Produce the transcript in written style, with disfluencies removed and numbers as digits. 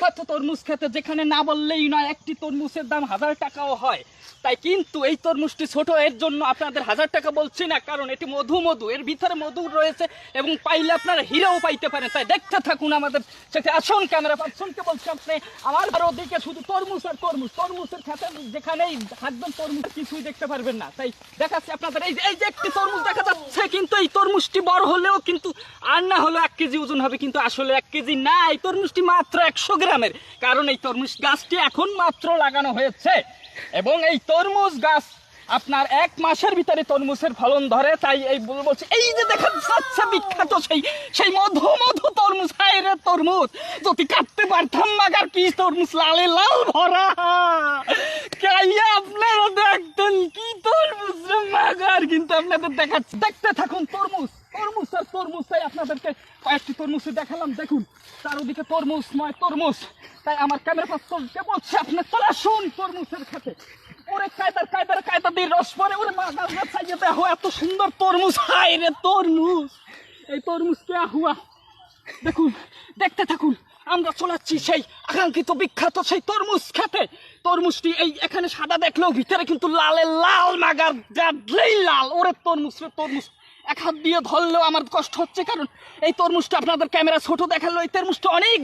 বিখ্যাত তরমুজ খেতে, যেখানে না বললেই নয় একটি তরমুজের দাম 1000 টাকাও হয়। তাই কিন্তু এই তরমুজটি ছোট, এর জন্য আপনাদের 1000 টাকা বলছি না, কারণ এটি মধু এর ভিতরে মধু রয়েছে এবং পাইলে আপনারা হিরেও পাইতে পারেন। তাই দেখতে থাকুন আমাদের সাথে। আসুন ক্যামেরা পার্সনকে বলছি, আপনি আমার ওদিকে শুধু তরমুজ আর তরমুজ, তরমুজের খেতে যেখানেই হাঁটবেন তরমুজ কিছুই দেখতে পারবেন না। তাই দেখাচ্ছি আপনাদের, এই যে একটি তরমুজ দেখা যাচ্ছে, কিন্তু এই তরমুজটি বড় হলেও কিন্তু আর না হলো 1 কেজি ওজন হবে, কিন্তু আসলে 1 কেজি না, এই তরমুজটি মাত্র 100 গ্রামের। কারণ এই তরমুজ গাছটি এখন মাত্র লাগানো হয়েছে এবং এই তরমুজ গাছ আপনার 1 মাসের ভিতরে তরমুজের ফলন ধরে। তাই এই বলছি, এই যে দেখা যাচ্ছে বিখ্যাত সেই মধু তরমুজ, হায় রে তরমুজ যদি কাটতে পারতাম মাগার কি তরমুজ লালে লাল ভরা, খাইয়া আপনারা দেখতেন কি তরমুজ রে মাগার। কিন্তু আপনাদের দেখাচ্ছি, দেখতে থাকুন তরমুজ আর তরমুজ। তাই আপনাদেরকে কয়েকটি তরমুজ দেখালাম, দেখুন চারদিকে তরমুজ। তাই আমার ক্যামেরা পার্সনকে বলছে, আপনি চলে আসুন তরমুজের খেতে। ওরে কায়দা দিয়ে রস পরে, ওরে মাগার চাইয়ে দেখো এত সুন্দর তরমুজ, হায় রে তরমুজ, এই তরমুজ কে হুয়া। দেখুন, দেখতে থাকুন, আমরা চলাচ্ছি সেই আকাঙ্ক্ষিত বিখ্যাত সেই তরমুজ খেতে। তরমুজটি এই এখানে সাদা দেখলেও ভিতরে কিন্তু লাল মাগার, জাদলেই লাল। ওরে তরমুজ, এক হাত দিয়ে ধরলেও আমার কষ্ট হচ্ছে, কারণ এই তরমুজটা আপনাদের ক্যামেরা ছোট দেখালো, এই তরমুজটা অনেক